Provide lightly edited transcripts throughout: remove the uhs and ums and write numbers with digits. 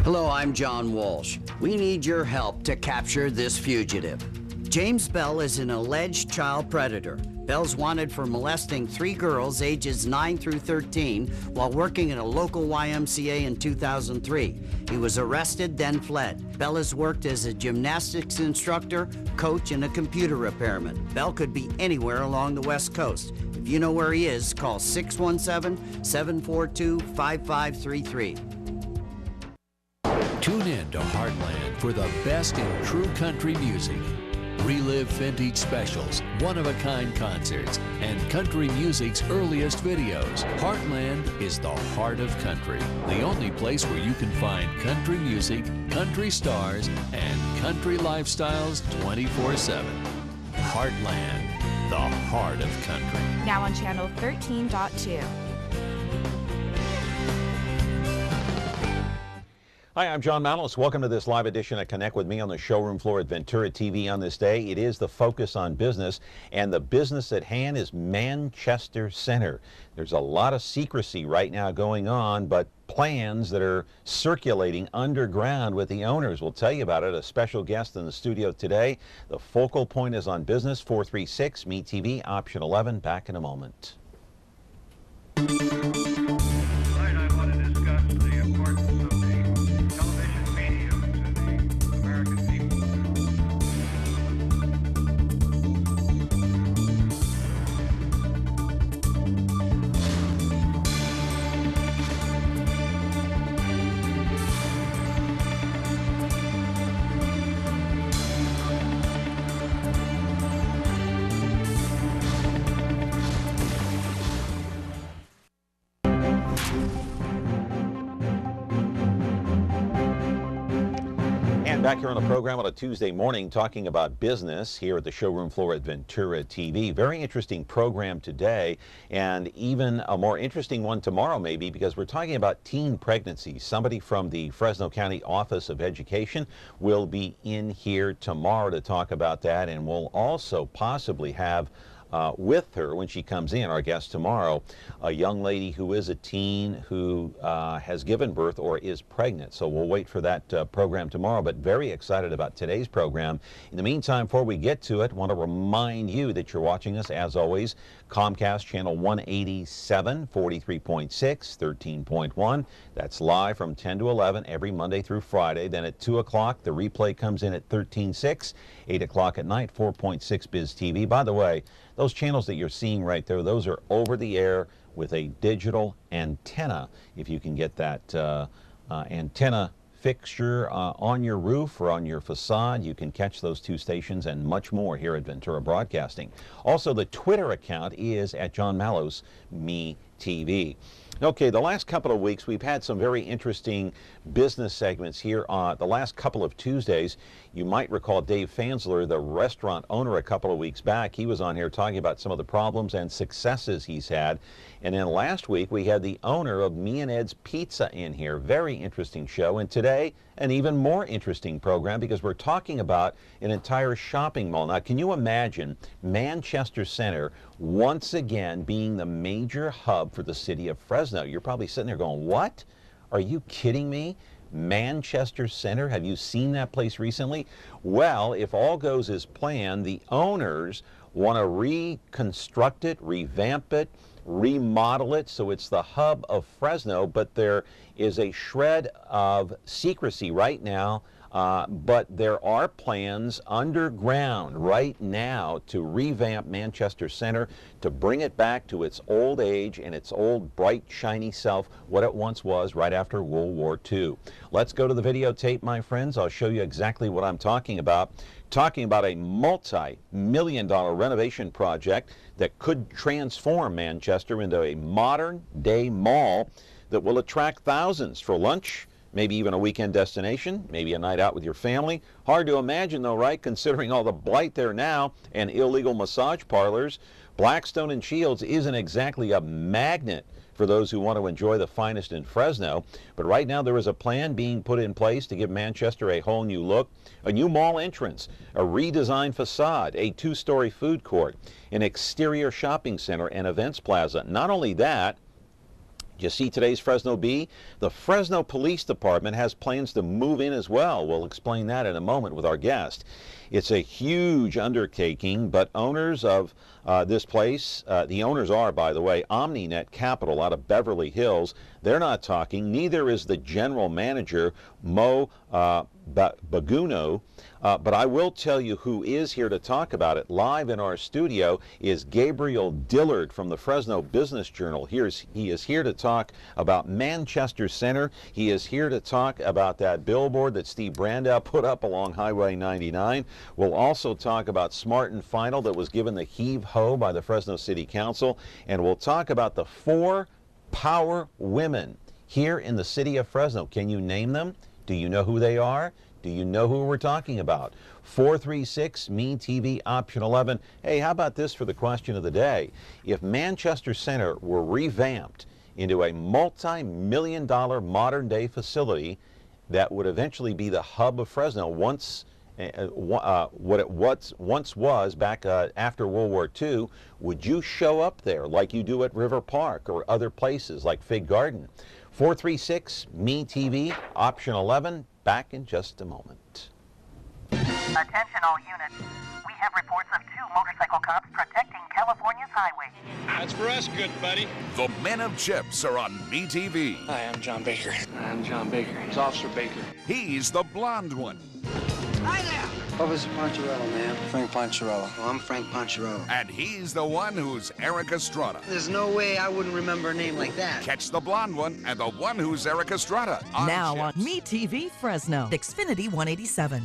Hello, I'm John Walsh. We need your help to capture this fugitive. James Bell is an alleged child predator. Bell's wanted for molesting 3 girls ages 9 through 13 while working at a local YMCA in 2003. He was arrested, then fled. Bell has worked as a gymnastics instructor, coach, and a computer repairman. Bell could be anywhere along the West Coast. If you know where he is, call 617-742-5533. Tune in to Heartland for the best in true country music. Relive vintage specials, one-of-a-kind concerts, and country music's earliest videos. Heartland is the heart of country, the only place where you can find country music, country stars, and country lifestyles 24/7. Heartland, the heart of country. Now on channel 13.2. Hi, I'm John Manos. Welcome to this live edition of Connect with Me on the showroom floor at Ventura TV on this day. It is the focus on business, and the business at hand is Manchester Center. There's a lot of secrecy right now going on, but plans that are circulating underground with the owners. We'll tell you about it. A special guest in the studio today. The focal point is on business. 436 Me TV, option 11. Back in a moment. Back here on the program on a Tuesday morning talking about business here at the showroom floor at Ventura TV. Very interesting program today, and even a more interesting one tomorrow maybe, because we're talking about teen pregnancy. Somebody from the Fresno County Office of Education will be in here tomorrow to talk about that, and we'll also possibly have with her when she comes in, our guest tomorrow, a young lady who is a teen who has given birth or is pregnant. So we'll wait for that program tomorrow, but very excited about today's program. In the meantime, before we get to it, I want to remind you that you're watching us, as always, Comcast channel 187, 43.6, 13.1. That's live from 10 to 11 every Monday through Friday. Then at 2 o'clock, the replay comes in at 13.6, 8 o'clock at night, 4.6 Biz TV. By the way, those channels that you're seeing right there, those are over the air with a digital antenna. If you can get that antenna fixture on your roof or on your facade, you can catch those 2 stations and much more here at Ventura Broadcasting. Also, the Twitter account is at John Malos Me TV. Okay, the last couple of weeks we've had some very interesting business segments here on the last couple of Tuesdays. You might recall Dave Fansler, the restaurant owner, a couple of weeks back. He was on here talking about some of the problems and successes he's had. And then last week we had the owner of Me and Ed's Pizza in here. Very interesting show. And today, an even more interesting program, because we're talking about an entire shopping mall. Now, can you imagine Manchester Center once again being the major hub for the city of Fresno? You're probably sitting there going, what? Are you kidding me? Manchester Center, have you seen that place recently? Well, if all goes as planned, the owners want to reconstruct it, revamp it, remodel it so it's the hub of Fresno, but there is a shred of secrecy right now. But there are plans underground right now to revamp Manchester Center, to bring it back to its old age and its old bright, shiny self, what it once was right after World War II. Let's go to the videotape, my friends. I'll show you exactly what I'm talking about. Talking about a multi-million-dollar renovation project that could transform Manchester into a modern-day mall that will attract thousands for lunch, maybe even a weekend destination, maybe a night out with your family. Hard to imagine though, right, considering all the blight there now and illegal massage parlors. Blackstone and Shields isn't exactly a magnet for those who want to enjoy the finest in Fresno, but right now there is a plan being put in place to give Manchester a whole new look, a new mall entrance, a redesigned facade, a 2-story food court, an exterior shopping center and events plaza. Not only that, You see today's Fresno Bee? The Fresno Police Department has plans to move in as well. We'll explain that in a moment with our guest. It's a huge undertaking, but owners of this place, the owners are, by the way, OmniNet Capital out of Beverly Hills. They're not talking. Neither is the general manager, Mo Baguno. But I will tell you who is here to talk about it. Live in our studio is Gabriel Dillard from the Fresno Business Journal. He is here to talk about Manchester Center. He is here to talk about that billboard that Steve Brandow put up along Highway 99. We'll also talk about Smart and Final that was given the heave-ho by the Fresno City Council. And we'll talk about the 4 power women here in the city of Fresno. Can you name them? Do you know who they are? Do you know who we're talking about? 436-ME-TV, option 11. Hey, how about this for the question of the day? If Manchester Center were revamped into a multi-million-dollar modern-day facility that would eventually be the hub of Fresno what it once was back after World War II, would you show up there like you do at River Park or other places like Fig Garden? 436-ME-TV, option 11. Back in just a moment. Attention all units. We have reports of 2 motorcycle cops protecting California's highway. That's for us, good buddy. The Men of Chips are on MeTV. Hi, I'm John Baker. I'm John Baker. It's Officer Baker. He's the blonde one. Hi there! Officer Poncherello, ma'am. Frank Poncherello. Oh, I'm Frank Poncherello. And he's the one who's Eric Estrada. There's no way I wouldn't remember a name like that. Catch the blonde one and the one who's Eric Estrada. Now on MeTV Fresno, Xfinity 187.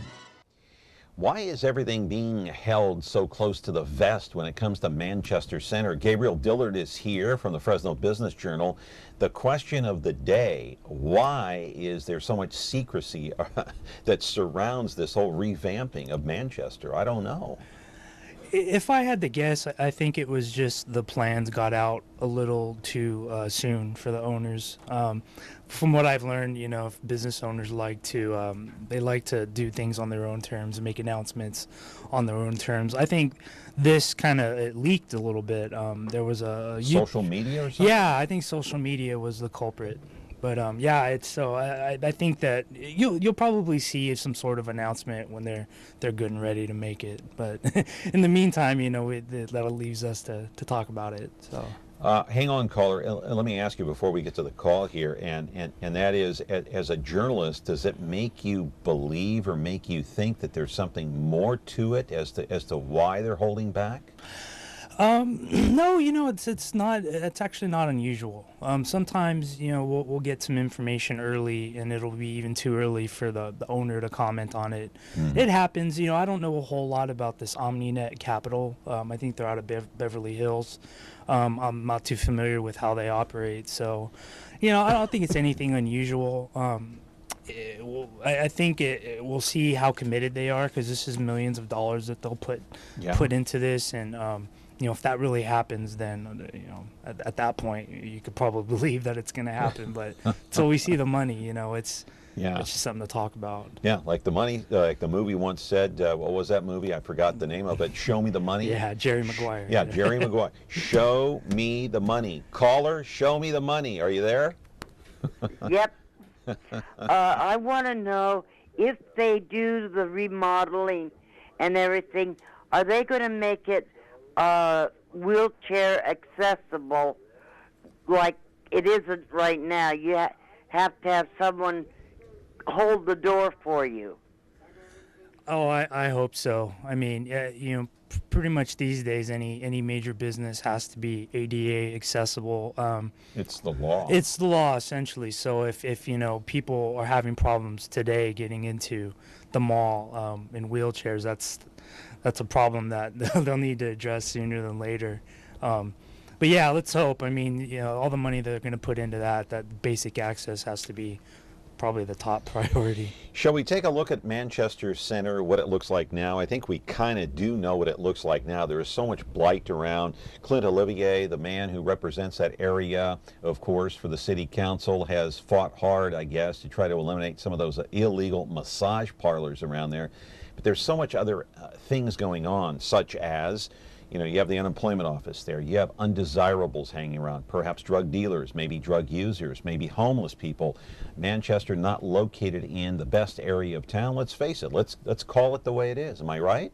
Why is everything being held so close to the vest when it comes to Manchester Center? Gabriel Dillard is here from the Fresno Business Journal. The question of the day, why is there so much secrecy that surrounds this whole revamping of Manchester? I don't know. If I had to guess, I think it was just the plans got out a little too soon for the owners. From what I've learned, you know, business owners like to they like to do things on their own terms and make announcements on their own terms. I think this kind of leaked a little bit. There was a social media or something. Yeah, I think social media was the culprit. But yeah, it's so I think that you'll probably see some sort of announcement when they're good and ready to make it. But in the meantime, you know, that leaves us to talk about it. So. Hang on, caller. Let me ask you before we get to the call here, and that is, as a journalist, does it make you believe or make you think that there's something more to it as to why they're holding back? No, you know, it's not. It's actually not unusual. Sometimes, you know, we'll get some information early, and it'll be even too early for the owner to comment on it. Mm-hmm. It happens. You know, I don't know a whole lot about this OmniNet Capital. I think they're out of Beverly Hills. I'm not too familiar with how they operate, so, you know, I don't think it's anything unusual. I think we'll see how committed they are, because this is millions of dollars that they'll put into this, and you know, if that really happens, then, you know, at that point, you could probably believe that it's going to happen. But until we see the money, you know, it's just something to talk about. Yeah, like the money, like the movie once said, what was that movie? I forgot the name of it. Show me the money. Yeah, Jerry Maguire. Yeah, Jerry Maguire. Show me the money. Caller, show me the money. Are you there? Yep. I want to know, if they do the remodeling and everything, are they going to make it wheelchair accessible like it isn't right now? You have to have someone hold the door for you. Oh, I hope so. I mean, you know, pretty much these days, any major business has to be ADA accessible. It's the law. It's the law, essentially. So if you know, people are having problems today getting into the mall in wheelchairs, that's a problem that they'll need to address sooner than later. But yeah, let's hope. I mean, you know, all the money they're going to put into that basic access has to be probably the top priority. Shall we take a look at Manchester Center, what it looks like now? I think we kind of do know what it looks like now. There is so much blight around. Clint Olivier, the man who represents that area, of course, for the city council, has fought hard, I guess, to try to eliminate some of those illegal massage parlors around there. But there's so much other things going on, such as, You know, you have the unemployment office there. You have undesirables hanging around, perhaps drug dealers, maybe drug users, maybe homeless people. Manchester not located in the best area of town. Let's face it. Let's call it the way it is. Am I right?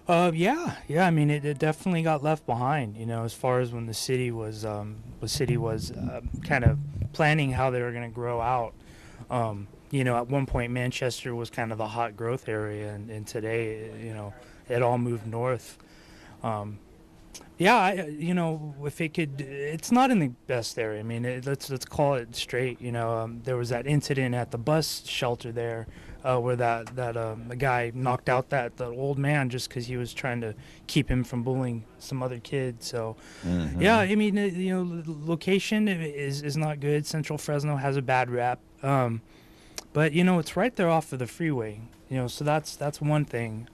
Yeah. I mean, it definitely got left behind. You know, as far as when the city was kind of planning how they were going to grow out. You know, at one point Manchester was kind of the hot growth area, and today, you know, it all moved north. You know, if it could, it's not in the best area. I mean, let's call it straight. You know, there was that incident at the bus shelter there, where the guy knocked out the old man just because he was trying to keep him from bullying some other kid. So, yeah, I mean, you know, location is not good. Central Fresno has a bad rap, but you know, it's right there off of the freeway. You know, so that's one thing.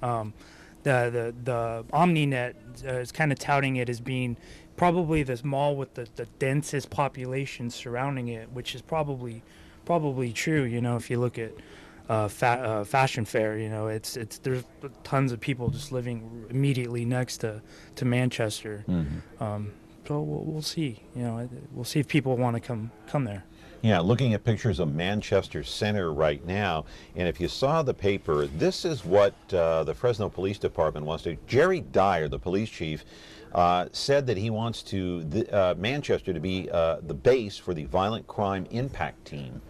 The OmniNet is kind of touting it as being probably this mall with the densest population surrounding it, which is probably true. You know, if you look at Fashion Fair, you know, there's tons of people just living immediately next to Manchester. So we'll see. You know, we'll see if people want to come there. Yeah, looking at pictures of Manchester Center right now, and if you saw the paper, this is what the Fresno Police Department wants to do. Jerry Dyer, the police chief, said that he wants Manchester to be the base for the Violent Crime Impact Team.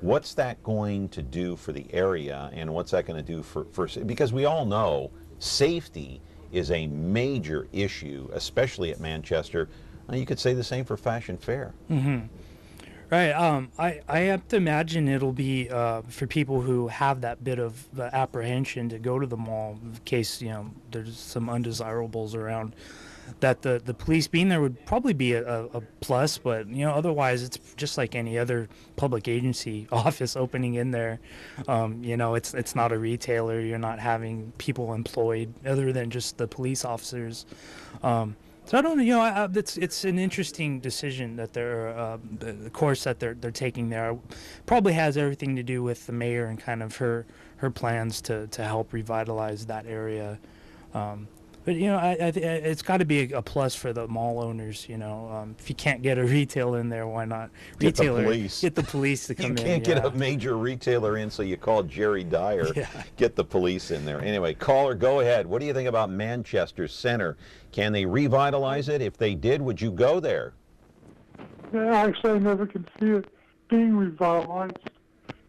What's that going to do for the area, and what's that going to do for because we all know safety is a major issue, especially at Manchester. You could say the same for Fashion Fair. Right. I have to imagine it'll be for people who have that bit of apprehension to go to the mall in case, you know, there's some undesirables around, that the police being there would probably be a plus. But, you know, otherwise it's just like any other public agency office opening in there. You know, it's not a retailer. You're not having people employed other than just the police officers. So I don't know. You know, it's an interesting decision that the course that they're taking there. Probably has everything to do with the mayor and kind of her plans to help revitalize that area. But you know, it's got to be a plus for the mall owners. You know, if you can't get a retailer in there, why not get the police to come in? You can't get a major retailer in, so you call Jerry Dyer. Get the police in there. Anyway, caller, go ahead. What do you think about Manchester Center? Can they revitalize it? If they did, would you go there? Yeah, actually, I never could see it being revitalized.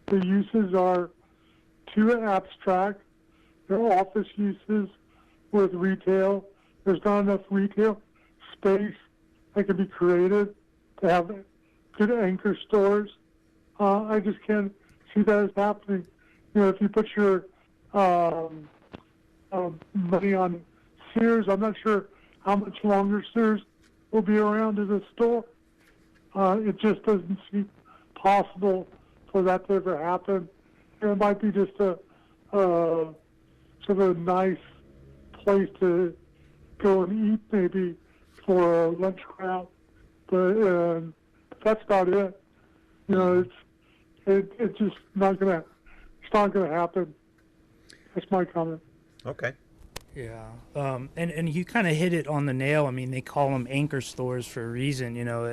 The uses are too abstract. They're office uses with retail. There's not enough retail space that can be created to have good anchor stores. I just can't see that as happening. You know, if you put your money on Sears, I'm not sure how much longer Sears will be around as a store. It just doesn't seem possible for that to ever happen. It might be just a sort of a nice place to go and eat, maybe for a lunch crowd, but that's about it. You know, it's just not gonna happen. That's my comment. Okay. Yeah, and you kind of hit it on the nail. I mean, they call them anchor stores for a reason. You know,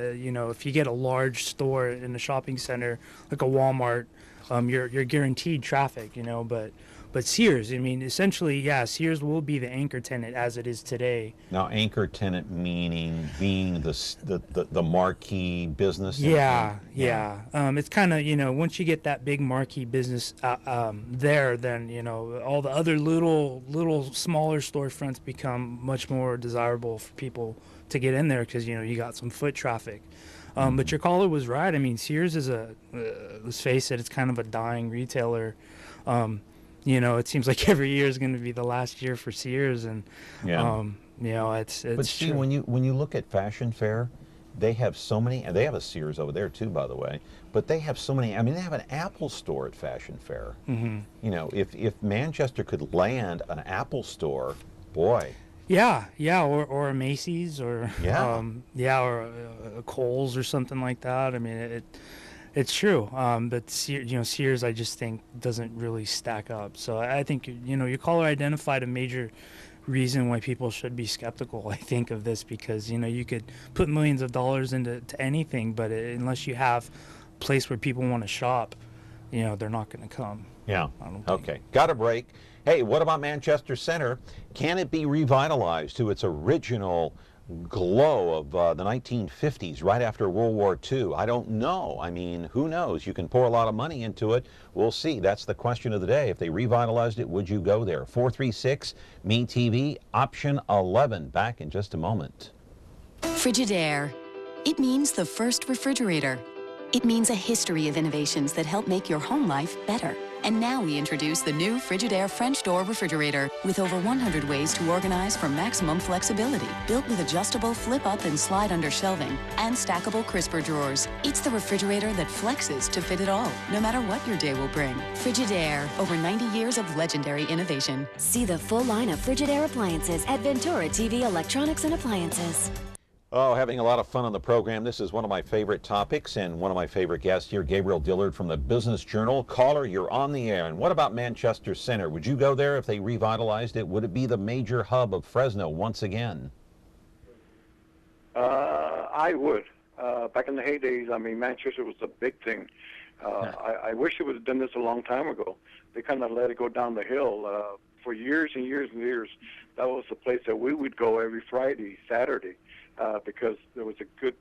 if you get a large store in a shopping center like a Walmart, you're guaranteed traffic. You know, but Sears, I mean, essentially, yeah, Sears will be the anchor tenant as it is today. Now, anchor tenant meaning being the marquee business. Yeah. It's kind of, you know, once you get that big marquee business there, then, you know, all the other little smaller storefronts become much more desirable for people to get in there because, you know, you got some foot traffic. But your caller was right. I mean, Sears is let's face it, it's kind of a dying retailer. You know, it seems like every year is going to be the last year for Sears, and you know, it's. But see, when you look at Fashion Fair, they have so many, and they have a Sears over there too, by the way. But they have so many. I mean, they have an Apple store at Fashion Fair. You know, if Manchester could land an Apple store, boy. Yeah, or a Macy's, or or a Kohl's or something like that. I mean, it's true, but Sears, I just think doesn't really stack up. So I think, you know, your caller identified a major reason why people should be skeptical, I think, of this, because, you know, you could put millions of dollars into anything, but unless you have a place where people want to shop, you know, they're not going to come. Yeah. Okay. Got a break. Hey, what about Manchester Center? Can it be revitalized to its original glow of the 1950s, right after World War II? I don't know. I mean, who knows? You can pour a lot of money into it. We'll see. That's the question of the day. If they revitalized it, would you go there? 436-ME-TV, option 11. Back in just a moment. Frigidaire. It means the first refrigerator. It means a history of innovations that help make your home life better. And now we introduce the new Frigidaire French door refrigerator with over 100 ways to organize for maximum flexibility. Built with adjustable flip-up and slide-under shelving and stackable crisper drawers. It's the refrigerator that flexes to fit it all, no matter what your day will bring. Frigidaire, over 90 years of legendary innovation. See the full line of Frigidaire appliances at Ventura TV Electronics and Appliances. Oh, having a lot of fun on the program. This is one of my favorite topics and one of my favorite guests here, Gabriel Dillard from the Business Journal. Caller, you're on the air. And what about Manchester Center? Would you go there if they revitalized it? Would it be the major hub of Fresno once again? I would. Back in the heydays, I mean, Manchester was a big thing. I wish it would have done this a long time ago. They kind of let it go down the hill. For years and years and years, that was the place that we would go every Friday, Saturday. Because there was a good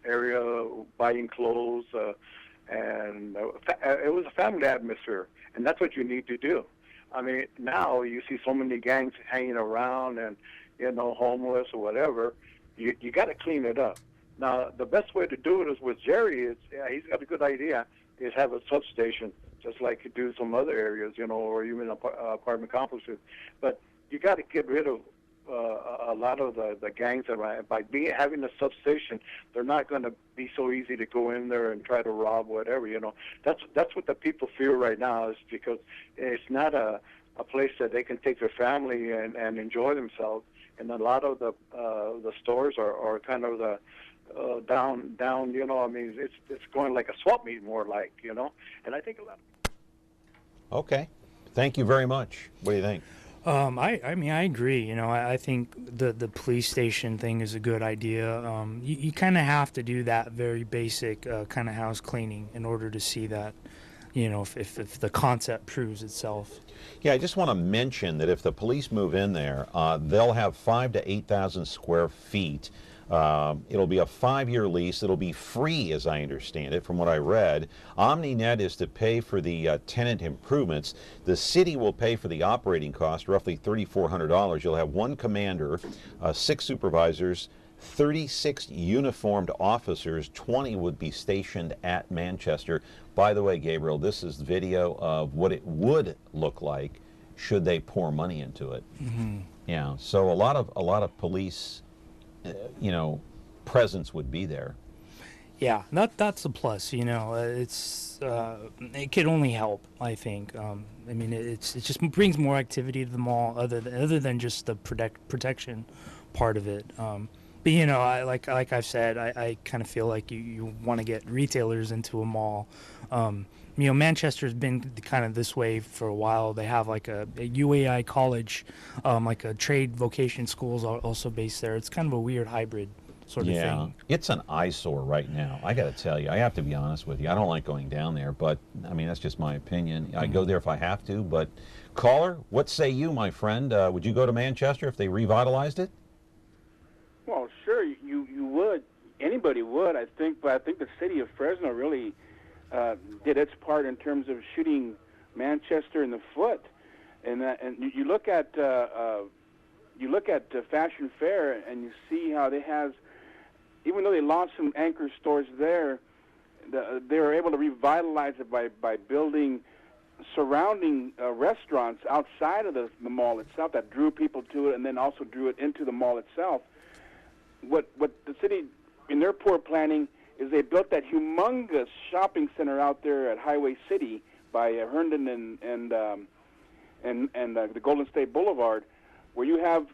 area buying clothes, and it was a family atmosphere, and that's what you need to do. I mean, now you see so many gangs hanging around and, you know, homeless or whatever. You got to clean it up. Now, the best way to do it is with Jerry. He's got a good idea. Is have a substation, just like you do some other areas, you know, or even apartment complexes. But you got to get rid of a lot of the gangs around. By having a substation, they're not going to be so easy to go in there and try to rob whatever, you know. That's what the people fear right now, is because it's not a place that they can take their family and enjoy themselves. And a lot of the stores are kind of the down, you know. I mean, it's going like a swap meet more like, you know. And I think a lot of... Okay. Thank you very much. What do you think? I mean, I agree. You know, I think the police station thing is a good idea. You kind of have to do that very basic kind of house cleaning in order to see that, you know, if the concept proves itself. Yeah, I just want to mention that if the police move in there, they'll have 5,000 to 8,000 square feet. It'll be a 5-year lease. It'll be free, as I understand it, from what I read. OmniNet is to pay for the tenant improvements. The city will pay for the operating cost, roughly $3,400. You'll have 1 commander, 6 supervisors, 36 uniformed officers. 20 would be stationed at Manchester. By the way, Gabriel, this is video of what it would look like should they pour money into it. Mm-hmm. Yeah, so a lot of police, you know, presence would be there. Yeah, that's a plus. You know, it could only help, I think. I mean, it just brings more activity to the mall, other than just the protection part of it. But you know, like I've said, I kind of feel like you want to get retailers into a mall. You know, Manchester's been kind of this way for a while. They have like a UAI college, like a trade vocation schools also based there. It's kind of a weird hybrid sort of thing. Yeah, it's an eyesore right now. I got to tell you, I have to be honest with you. I don't like going down there, but I mean, that's just my opinion. I go there if I have to. But caller, what say you, my friend? Would you go to Manchester if they revitalized it? Well, sure, you would. Anybody would, I think. But I think the city of Fresno really did its part in terms of shooting Manchester in the foot. And you look at Fashion Fair, and you see how they have, even though they launched some anchor stores there, they were able to revitalize it by building surrounding restaurants outside of the mall itself that drew people to it, and then also drew it into the mall itself. What the city, in their poor planning, is they built that humongous shopping center out there at Highway City by Herndon and the Golden State Boulevard, where you have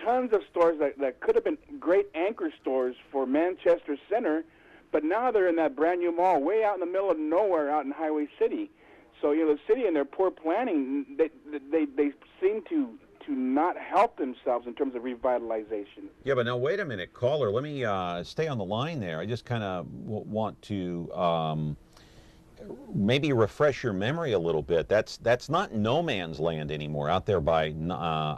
tons of stores that could have been great anchor stores for Manchester Center, but now they're in that brand new mall way out in the middle of nowhere out in Highway City. So, you know, the city in their poor planning, they seem to to not help themselves in terms of revitalization. Yeah, but now wait a minute, caller. Let me stay on the line there. I just kind of want to maybe refresh your memory a little bit. That's not no man's land anymore out there by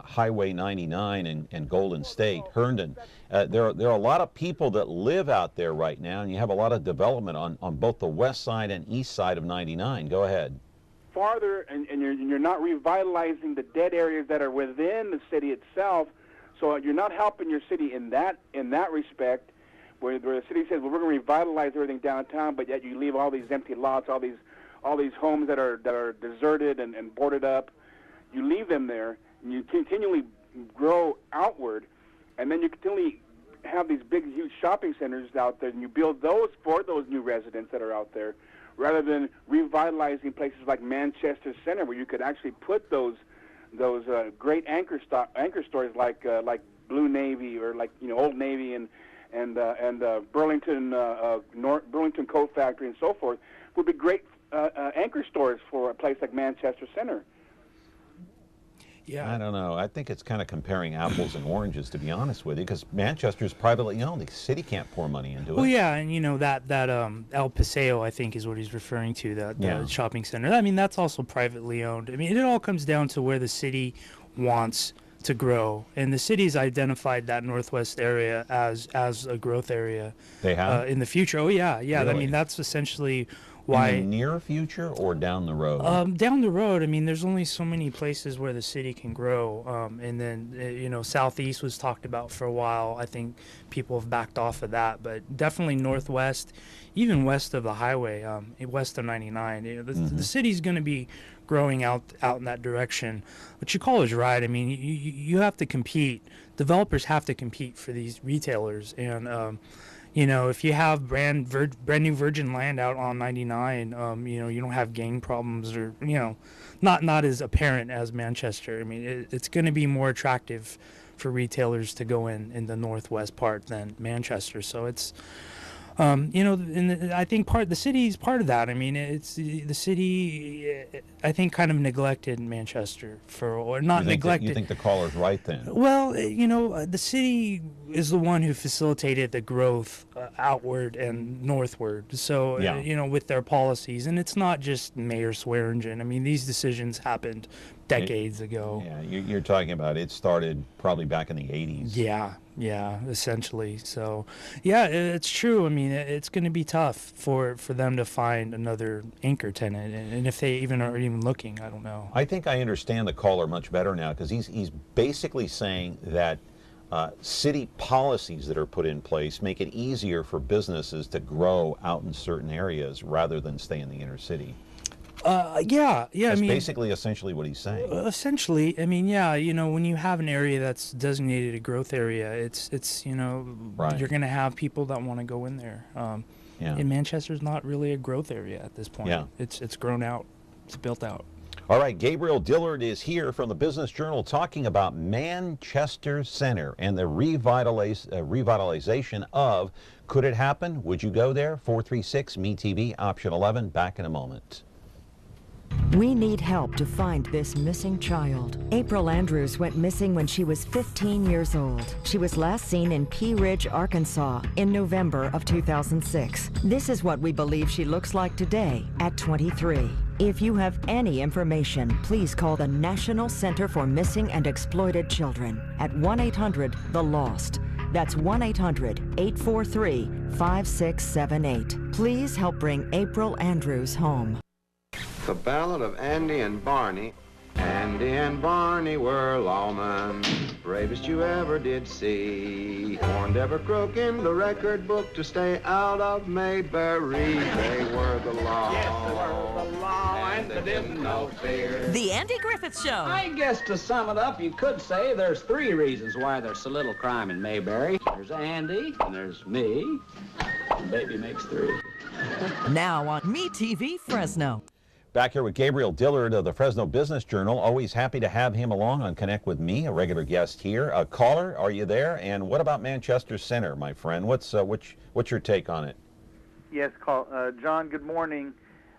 Highway 99 and Golden State, Herndon. There are a lot of people that live out there right now, and you have a lot of development on both the west side and east side of 99. Go ahead. Farther, and you're not revitalizing the dead areas that are within the city itself, so you're not helping your city in that respect. Where the city says, well, we're going to revitalize everything downtown, but yet you leave all these empty lots, all these homes that are deserted and boarded up. You leave them there, and you continually grow outward, and then you continually have these big, huge shopping centers out there, and you build those for those new residents that are out there, rather than revitalizing places like Manchester Center, where you could actually put those great anchor stores like Blue Navy or like Old Navy and Burlington Burlington Coat Factory and so forth, would be great anchor stores for a place like Manchester Center. Yeah. I don't know. I think it's kind of comparing apples and oranges, to be honest with you, because Manchester's privately owned. The city can't pour money into it. Well, yeah, and that El Paseo, I think, is what he's referring to, that shopping center. I mean, that's also privately owned. I mean, it all comes down to where the city wants to grow, and the city's identified that northwest area as a growth area. They have in the future. Oh yeah. Really? I mean, that's essentially why. In the near future or down the road? Down the road. I mean, there's only so many places where the city can grow, and then southeast was talked about for a while. I think people have backed off of that, but definitely northwest, even west of the highway, west of 99. The city's going to be growing out in that direction. But your call is right. I mean, you have to compete. Developers have to compete for these retailers, and if you have brand new virgin land out on 99, you don't have gang problems, or not as apparent as Manchester. I mean, it's going to be more attractive for retailers to go in the northwest part than Manchester. So it's I think the city's part of that. I mean, it's the city, I think, kind of neglected Manchester neglected. You think the caller's right then? Well, the city is the one who facilitated the growth outward and northward. So, with their policies, and it's not just Mayor Swearingen. I mean, these decisions happened decades ago. Yeah, you're talking about it started probably back in the 80s. Yeah, essentially. So, yeah, it's true. I mean, it's going to be tough for them to find another anchor tenant, and if they are even looking, I don't know. I think I understand the caller much better now, because he's basically saying that city policies that are put in place make it easier for businesses to grow out in certain areas rather than stay in the inner city. Yeah. That's basically essentially what he's saying. Essentially, I mean, yeah, when you have an area that's designated a growth area, it's right. You're going to have people that want to go in there. And Manchester's not really a growth area at this point. Yeah. It's grown out. It's built out. All right, Gabriel Dillard is here from the Business Journal talking about Manchester Center and the revitalization of. Could it happen? Would you go there? 436-MeTV, option 11. Back in a moment. We need help to find this missing child. April Andrews went missing when she was 15 years old. She was last seen in Pea Ridge, Arkansas in November of 2006. This is what we believe she looks like today at 23. If you have any information, please call the National Center for Missing and Exploited Children at 1-800-THE-LOST. That's 1-800-843-5678. Please help bring April Andrews home. The Ballad of Andy and Barney. Andy and Barney were lawmen, bravest you ever did see. Warned every crook in the record book to stay out of Mayberry. They were the law. Yes, they were the law, and they didn't know fear. The Andy Griffith Show. I guess to sum it up, you could say there's 3 reasons why there's so little crime in Mayberry. There's Andy, and there's me, and baby makes 3. Now on MeTV Fresno. Back here with Gabriel Dillard of the Fresno Business Journal. Always happy to have him along on Connect with Me, a regular guest here. Caller, are you there? And what about Manchester Center, my friend? What's your take on it? Yes, John, good morning.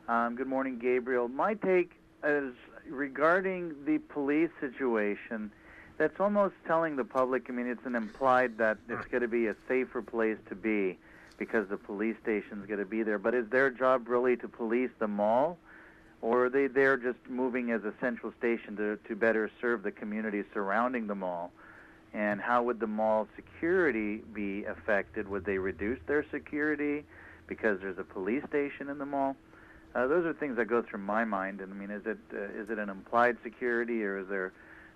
Good morning, Gabriel. My take is regarding the police situation. that's almost telling the public. I mean, it's an implied that it's going to be a safer place to be because the police station's going to be there. But is their job really to police the mall, or are they there just moving as a central station to better serve the community surrounding the mall? And how would the mall security be affected? Would they reduce their security because there's a police station in the mall? Those are things that go through my mind. And I mean, is it an implied security, or is there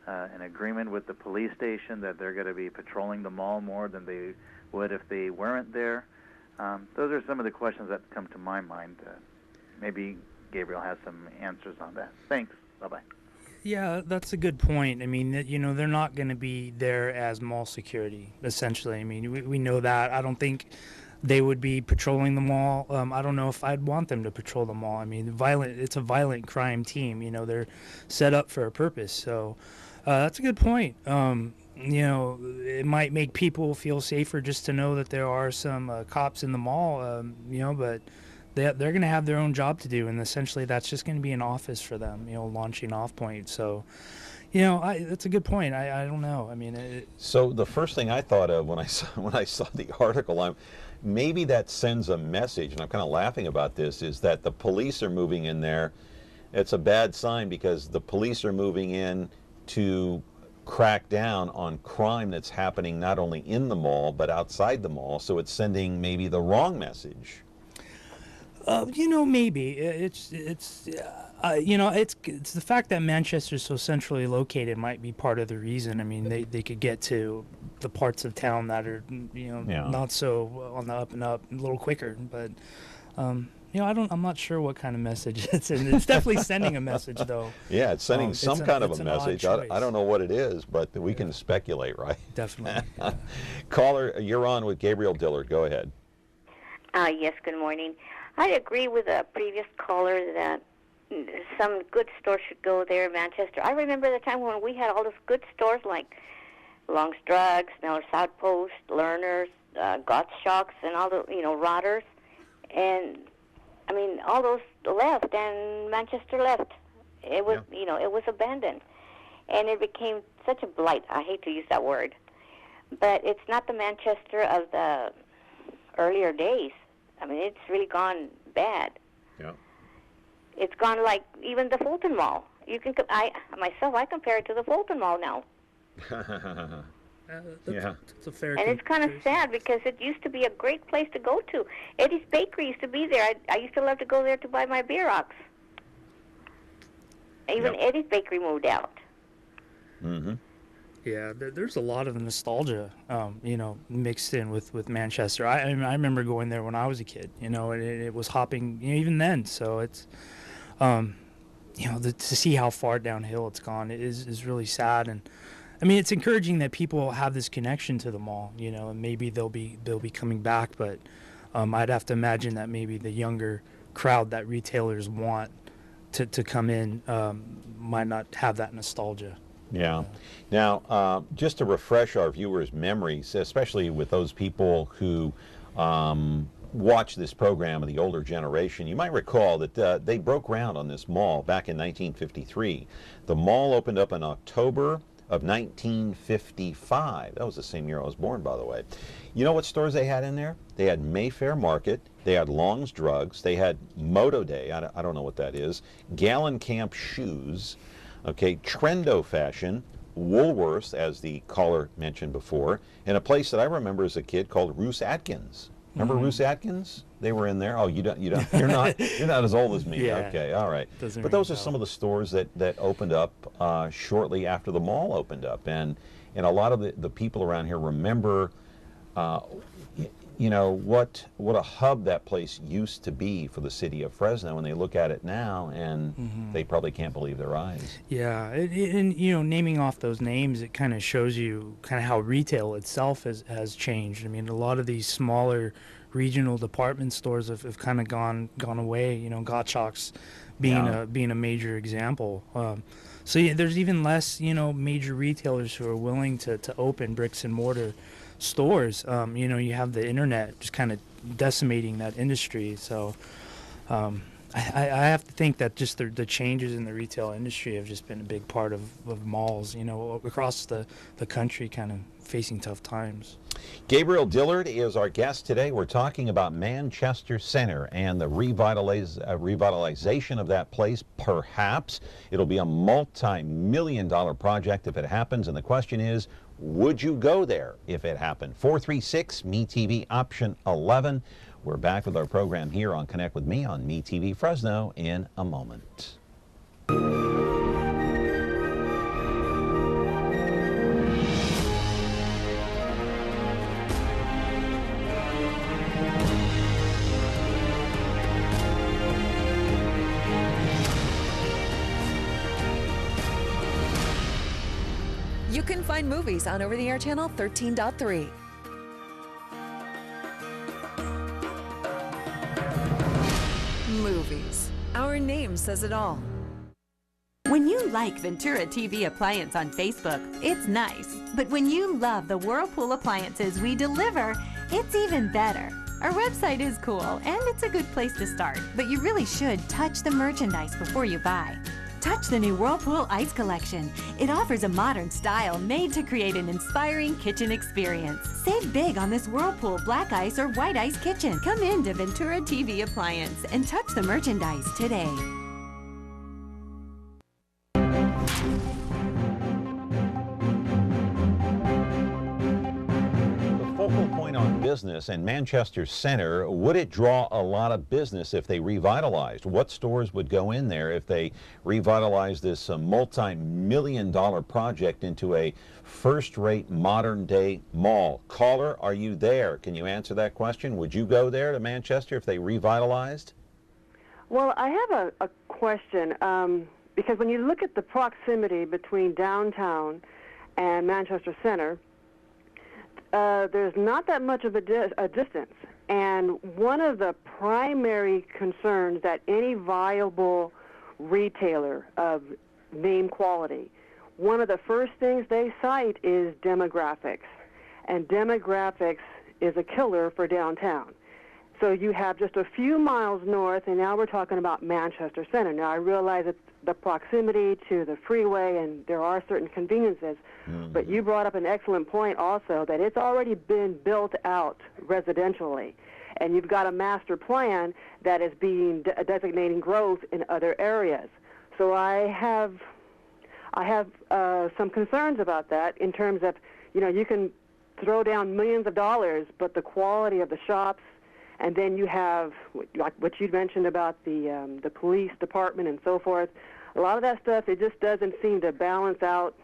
an agreement with the police station that they're going to be patrolling the mall more than they would if they weren't there? Those are some of the questions that come to my mind. Maybe Gabriel has some answers on that. Thanks. Bye-bye. Yeah, that's a good point. I mean, they're not going to be there as mall security, essentially. I mean, we know that. I don't think they would be patrolling the mall. I don't know if I'd want them to patrol the mall. I mean, it's a violent crime team. They're set up for a purpose. So that's a good point. It might make people feel safer just to know that there are some cops in the mall, but they're going to have their own job to do, and essentially that's just going to be an office for them, launching off point. So, that's a good point. I don't know. I mean, so the first thing I thought of when I saw the article, maybe that sends a message, and I'm kind of laughing about this, is that the police are moving in there. It's a bad sign because the police are moving in to crack down on crime that's happening not only in the mall but outside the mall. So it's sending maybe the wrong message. Maybe it's the fact that Manchester's so centrally located might be part of the reason. I mean, they could get to the parts of town that are not so on the up and up a little quicker. But I'm not sure what kind of message it's in. It's definitely sending a message, though. Yeah, it's sending some kind of a message. I don't know what it is, but we can speculate, right? Definitely. Caller, you're on with Gabriel Dillard. Go ahead. Yes, good morning. I agree with a previous caller that some good stores should go there in Manchester. I remember the time when we had all those good stores like Long's Drugs, Miller's Outpost, Lerner's, Gottschalk's, and all the, Rotters. And, I mean, all those left, and Manchester left. It was, it was abandoned. And it became such a blight. I hate to use that word. But it's not the Manchester of the earlier days. I mean, it's really gone bad. Yeah. It's gone like even the Fulton Mall. You can, I compare it to the Fulton Mall now. That's a fair. And it's kind of sad because it used to be a great place to go to. Eddie's Bakery used to be there. I used to love to go there to buy my beer rocks. Even Eddie's Bakery moved out. Mm-hmm. Yeah, there's a lot of nostalgia, mixed in with Manchester. I remember going there when I was a kid, and it was hopping, even then. So it's, to see how far downhill it's gone is really sad. And I mean, it's encouraging that people have this connection to the mall, and maybe they'll be coming back. But I'd have to imagine that maybe the younger crowd that retailers want to come in might not have that nostalgia. Yeah. Now, just to refresh our viewers' memories, especially with those people who watch this program of the older generation, you might recall that they broke ground on this mall back in 1953. The mall opened up in October of 1955. That was the same year I was born, by the way. You know what stores they had in there? They had Mayfair Market, they had Long's Drugs, they had Moto Day, I don't know what that is, Gallon Camp Shoes, okay, Trendo Fashion, Woolworths, as the caller mentioned before, and a place that I remember as a kid called Roos Atkins. Remember Roos Atkins? They were in there. Oh, you're not as old as me. Yeah. Okay, all right. But those are some of the stores that opened up shortly after the mall opened up, and a lot of the people around here remember what a hub that place used to be for the city of Fresno, and they look at it now and they probably can't believe their eyes. Yeah, and naming off those names, it kind of shows you kind of how retail itself has changed. I mean, a lot of these smaller regional department stores have kind of gone away. Gottschalk's being a major example. So yeah, there's even less major retailers who are willing to open bricks and mortar stores. You have the internet just kind of decimating that industry. So I have to think that just the changes in the retail industry have just been a big part of malls, across the country kind of facing tough times. Gabriel Dillard is our guest today. We're talking about Manchester Center and the revitalization of that place, perhaps. It'll be a multi-million-dollar project if it happens, and the question is, would you go there if it happened? 436-MeTV, option 11. We're back with our program here on Connect with Me on MeTV Fresno in a moment. You can find movies on over-the-air channel 13.3. Movies. Our name says it all. When you like Ventura TV Appliance on Facebook, it's nice. But when you love the Whirlpool appliances we deliver, it's even better. Our website is cool, and it's a good place to start. But you really should touch the merchandise before you buy. Touch the new Whirlpool Ice Collection. It offers a modern style made to create an inspiring kitchen experience. Save big on this Whirlpool Black Ice or White Ice kitchen. Come in to Ventura TV Appliance and touch the merchandise today. Focal point on business and Manchester Center, would it draw a lot of business if they revitalized? What stores would go in there if they revitalized this multi-million-dollar project into a first-rate modern-day mall? Caller, are you there? Can you answer that question? Would you go there to Manchester if they revitalized? Well, I have a question, because when you look at the proximity between downtown and Manchester Center, there's not that much of a distance. And one of the primary concerns that any viable retailer of name quality, one of the first things they cite is demographics. And demographics is a killer for downtown. So you have just a few miles north, and now we're talking about Manchester Center. Now, I realize it's the proximity to the freeway, and there are certain conveniences, but you brought up an excellent point also, that it's already been built out residentially, and you've got a master plan that is being designating growth in other areas. So I have some concerns about that in terms of, you can throw down millions of dollars, but the quality of the shops, and then you have, like what you mentioned about the police department and so forth. A lot of that stuff, it just doesn't seem to balance out.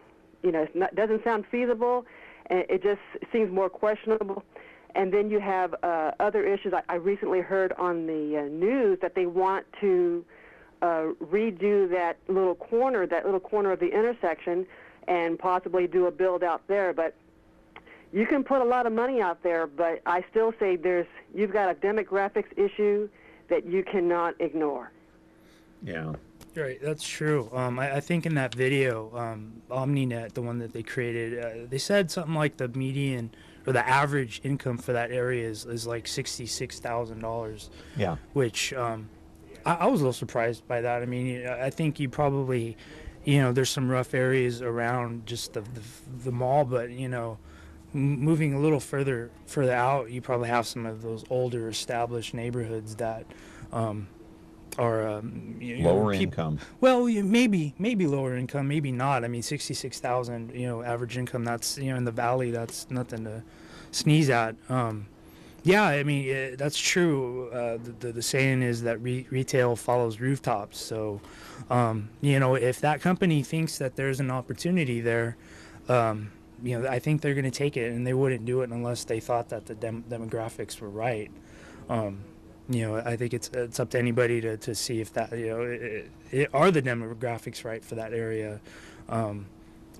It doesn't sound feasible, and it just seems more questionable. And then you have other issues. I recently heard on the news that they want to redo that little corner of the intersection, and possibly do a build out there. But you can put a lot of money out there, but I still say you've got a demographics issue that you cannot ignore. Yeah. Right, that's true. I think in that video, OmniNet, the one that they created, they said something like the median or the average income for that area is like $66,000. Yeah. Which I was a little surprised by that. I mean, I think you probably, there's some rough areas around just the mall, but moving a little further out, you probably have some of those older established neighborhoods that are lower income. Well, maybe lower income, maybe not. I mean, 66,000, average income. That's in the valley. That's nothing to sneeze at. Yeah, I mean that's true. The saying is that retail follows rooftops. So, if that company thinks that there's an opportunity there, I think they're going to take it, and they wouldn't do it unless they thought that the demographics were right. I think it's up to anybody to see if that, are the demographics right for that area.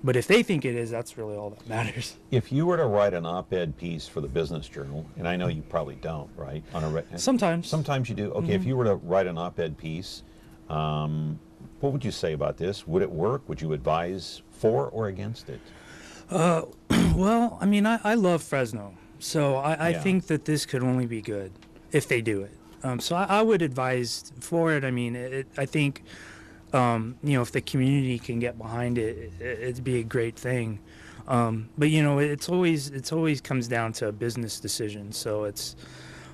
But if they think it is, that's really all that matters. If you were to write an op-ed piece for the Business Journal, and I know you probably don't, right? Sometimes. Sometimes you do. Okay, If you were to write an op-ed piece, what would you say about this? Would it work? Would you advise for or against it? Well, I mean, I love Fresno, so I think that this could only be good if they do it. So I would advise for it. I mean, I think, if the community can get behind it, it'd be a great thing. But it's always comes down to a business decision. So it's,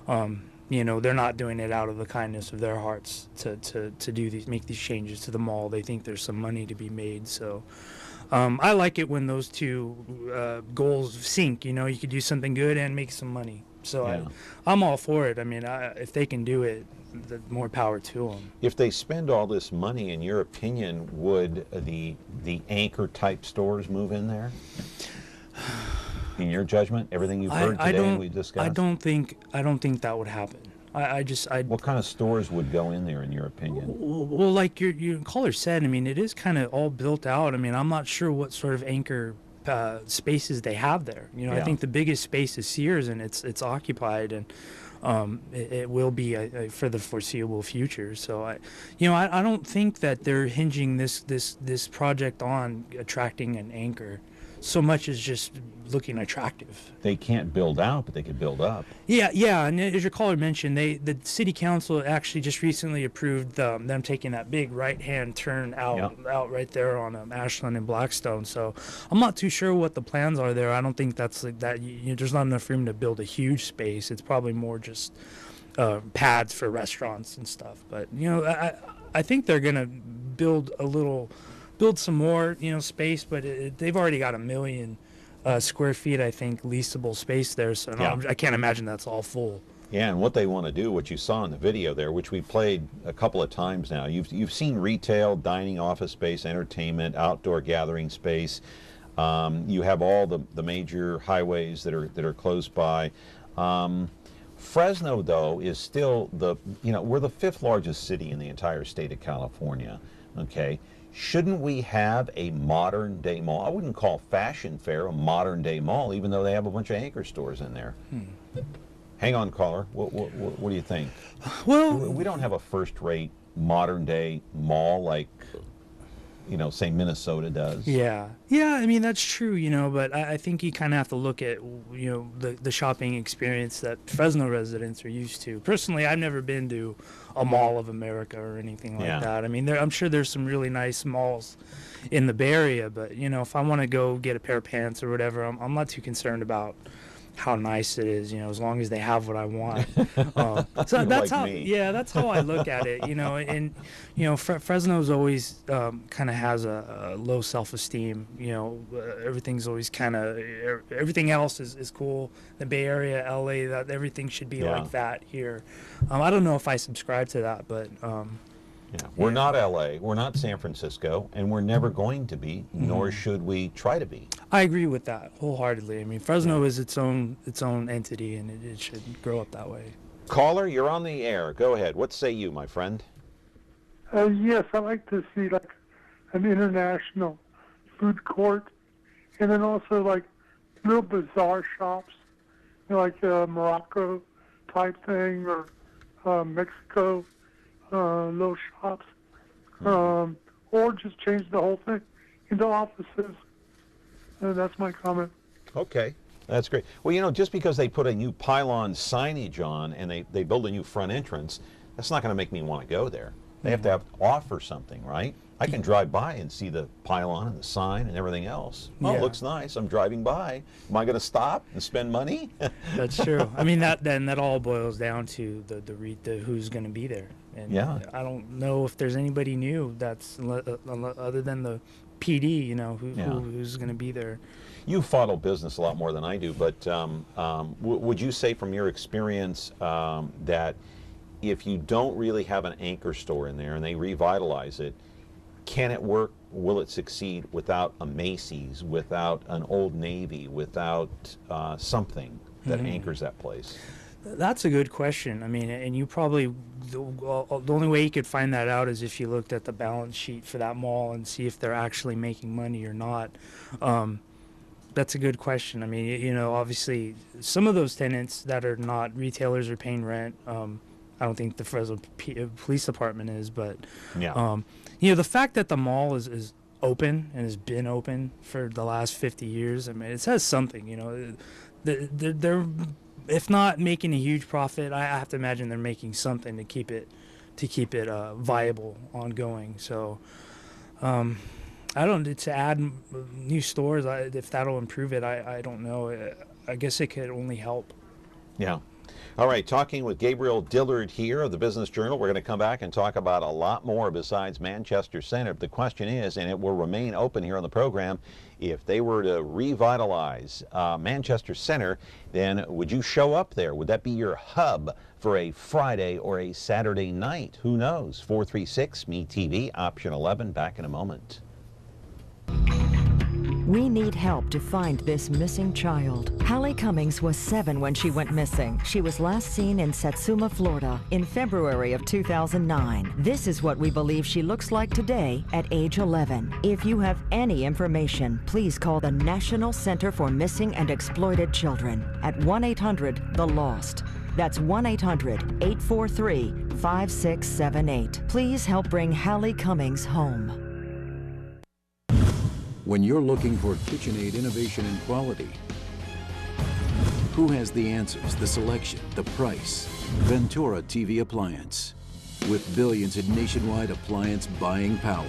they're not doing it out of the kindness of their hearts to make these changes to the mall. They think there's some money to be made. So I like it when those two goals sync. You could do something good and make some money. So Yeah. I'm all for it. I mean, if they can do it, the more power to them. If they spend all this money, in your opinion, would the anchor type stores move in there? In your judgment, everything you've heard today and we discussed? I don't think that would happen. What kind of stores would go in there, in your opinion? Well, like your caller said, I mean, it is kind of all built out. I mean, I'm not sure what sort of anchor spaces they have there. I think the biggest space is Sears, and it's occupied, and it will be for the foreseeable future. So I don't think that they're hinging this project on attracting an anchor so much as just looking attractive. They can't build out, but they could build up. Yeah, and as your caller mentioned, the city council actually just recently approved them taking that big right-hand turn out right there on Ashland and Blackstone. So I'm not too sure what the plans are there. I don't think that's like that. There's not enough room to build a huge space. It's probably more just pads for restaurants and stuff. But I think they're gonna build some more space, but they've already got 1 million square feet, I think, leasable space there. So I can't imagine that's all full. Yeah, and what they want to do, what you saw in the video there, which we played a couple of times now, you've seen retail, dining, office space, entertainment, outdoor gathering space. You have all the major highways that are close by. Fresno, though, is still we're the 5th largest city in the entire state of California. Okay. Shouldn't we have a modern day mall? I wouldn't call Fashion Fair a modern day mall, even though they have a bunch of anchor stores in there. Hang on, caller. What do you think? Well, we don't have a first-rate modern day mall like say Minnesota does. Yeah, I mean, that's true, but I think you kind of have to look at, the shopping experience that Fresno residents are used to. Personally, I've never been to a Mall of America or anything like that. I mean, I'm sure there's some really nice malls in the Bay Area, but, if I want to go get a pair of pants or whatever, I'm not too concerned about how nice it is, as long as they have what I want. So that's that's how I look at it, and Fresno's always kind of has a low self-esteem. Everything's always everything else is cool. The Bay Area, LA, that everything should be like that here. I don't know if I subscribe to that, but we're not LA, we're not San Francisco, and we're never going to be, nor should we try to be. I agree with that wholeheartedly. I mean, Fresno is its own entity, and it should grow up that way. Caller, you're on the air. Go ahead. What say you, my friend? Yes, I like to see like an international food court, and then also like little bazaar shops, like Morocco type thing, or Mexico. Little shops, or just change the whole thing into offices. That's my comment. Okay, that's great. Well, just because they put a new pylon signage on and they build a new front entrance, that's not going to make me want to go there. They have to offer something, right? I can drive by and see the pylon and the sign and everything else. Oh, it looks nice. I'm driving by. Am I going to stop and spend money? That's true. I mean, that all boils down to the who's going to be there. And I don't know if there's anybody new that's other than the PD, who's going to be there. You follow business a lot more than I do, but would you say from your experience that if you don't really have an anchor store in there and they revitalize it, can it work? Will it succeed without a Macy's, without an Old Navy, without something that anchors that place? That's a good question. I mean, and you probably, the only way you could find that out is if you looked at the balance sheet for that mall and see if they're actually making money or not. That's a good question. I mean, obviously some of those tenants that are not retailers are paying rent. I don't think the Fresno Police Department is, but the fact that the mall is open and has been open for the last 50 years, I mean, it says something. They're if not making a huge profit, I have to imagine they're making something to keep it viable, ongoing. So I don't, to add new stores, if that'll improve it, I don't know. I guess it could only help. Yeah. All right, talking with Gabriel Dillard here of the Business Journal. We're going to come back and talk about a lot more besides Manchester Center. The question is, and it will remain open here on the program, if they were to revitalize Manchester Center, then would you show up there? Would that be your hub for a Friday or a Saturday night? Who knows? 436-ME-TV, option 11. Back in a moment. We need help to find this missing child. Hallie Cummings was 7 when she went missing. She was last seen in Satsuma, Florida in February of 2009. This is what we believe she looks like today at age 11. If you have any information, please call the National Center for Missing and Exploited Children at 1-800-THE-LOST. That's 1-800-843-5678. Please help bring Hallie Cummings home. When you're looking for KitchenAid innovation and quality, who has the answers, the selection, the price? Ventura TV Appliance. With billions in nationwide appliance buying power,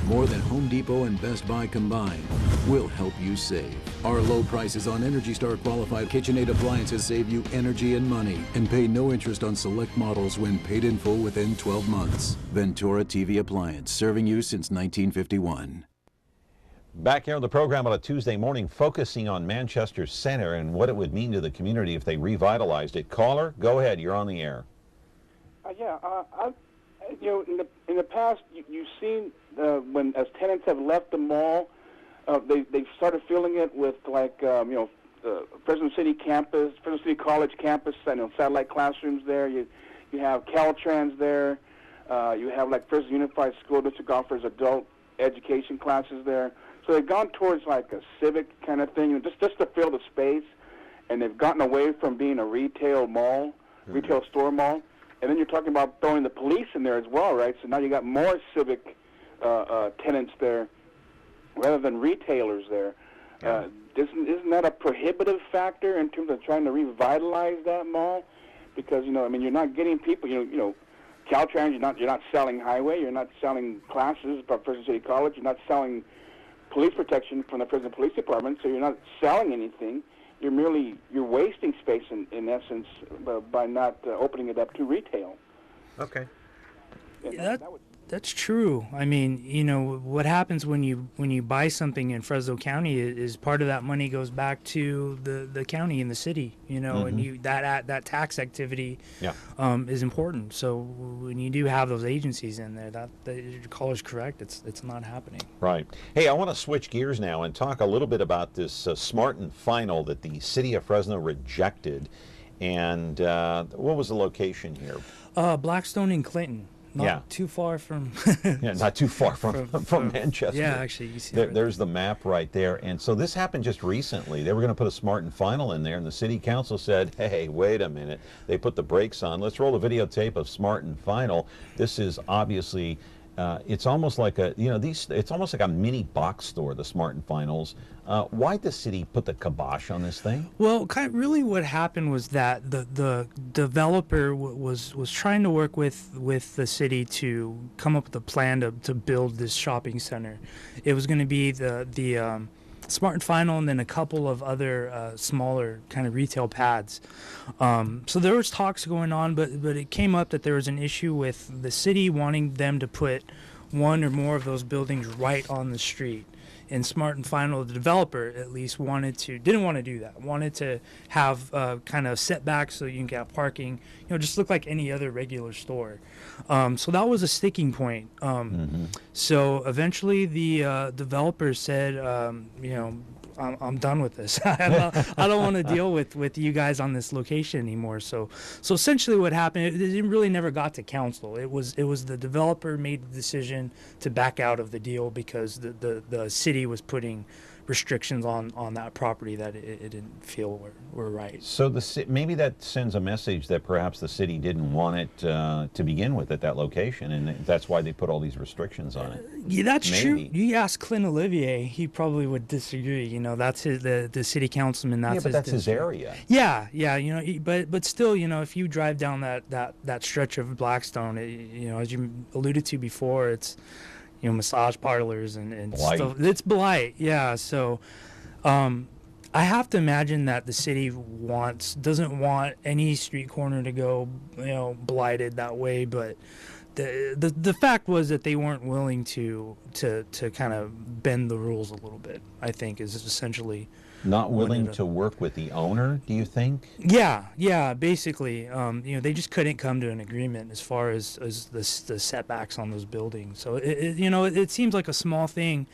more than Home Depot and Best Buy combined, will help you save. Our low prices on Energy Star qualified KitchenAid appliances save you energy and money and pay no interest on select models when paid in full within 12 months. Ventura TV Appliance, serving you since 1951. Back here on the program on a Tuesday morning, focusing on Manchester Center and what it would mean to the community if they revitalized it. Caller, go ahead. You're on the air. In the past, you've seen when as tenants have left the mall, they've started filling it with Fresno City campus, Fresno City College campus, satellite classrooms there. You have Caltrans there. You have Fresno Unified School District offers adult education classes there. So they've gone towards a civic kind of thing, just to fill the space, and they've gotten away from being a retail mall, retail store mall. And then you're talking about throwing the police in there as well, right? So now you got more civic tenants there rather than retailers there. Isn't that a prohibitive factor in terms of trying to revitalize that mall? Because you're not getting people. Caltrans, you're not selling highway, you're not selling classes from Fresno City College, you're not selling police protection from the Fresno Police Department, so you're not selling anything. You're wasting space in essence by not opening it up to retail. Okay. That's true. I mean, what happens when you buy something in Fresno County is part of that money goes back to the county and the city, and that tax activity is important. So when you do have those agencies in there, your caller's correct. It's not happening. Right. Hey, I want to switch gears now and talk a little bit about this Smart and Final that the city of Fresno rejected. And what was the location here? Blackstone and Clinton. Not too far from not too far from Manchester. Yeah, actually, you see there's the map right there. And so this happened just recently. They were going to put a Smart and Final in there, and the city council said, hey, wait a minute. They put the brakes on. Let's roll a videotape of Smart and Final. This is obviously it's almost like it's almost like a mini box store, the Smart and Finals. Why'd the city put the kibosh on this thing? Well, really what happened was that the developer was trying to work with the city to come up with a plan to build this shopping center. It was going to be the Smart and Final and then a couple of other smaller kind of retail pads. So there was talks going on, but it came up that there was an issue with the city wanting them to put one or more of those buildings right on the street. And Smart and Final, the developer at least, didn't want to do that. Wanted to have kind of setbacks so you can get parking, just look like any other regular store. So that was a sticking point. So eventually the developer said, I'm done with this. I don't want to deal with you guys on this location anymore. So essentially what happened, it really never got to council. It was the developer made the decision to back out of the deal because the city was putting restrictions on that property that it didn't feel were right. So maybe that sends a message that perhaps the city didn't want it to begin with at that location, and that's why they put all these restrictions on it. Yeah, that's maybe. true. You ask Clint Olivier, he probably would disagree. You know, that's the city councilman. That's his area. Yeah, you know, but still, you know, if you drive down that stretch of Blackstone, you know, as you alluded to before, it's, you know, massage parlors and stuff. It's blight, yeah. So, I have to imagine that the city doesn't want any street corner to go, you know, blighted that way. But the fact was that they weren't willing to kind of bend the rules a little bit. I think is essentially. Not willing to work with the owner, do you think? Yeah, basically, you know, they just couldn't come to an agreement as far as the setbacks on those buildings. So you know, it seems like a small thing,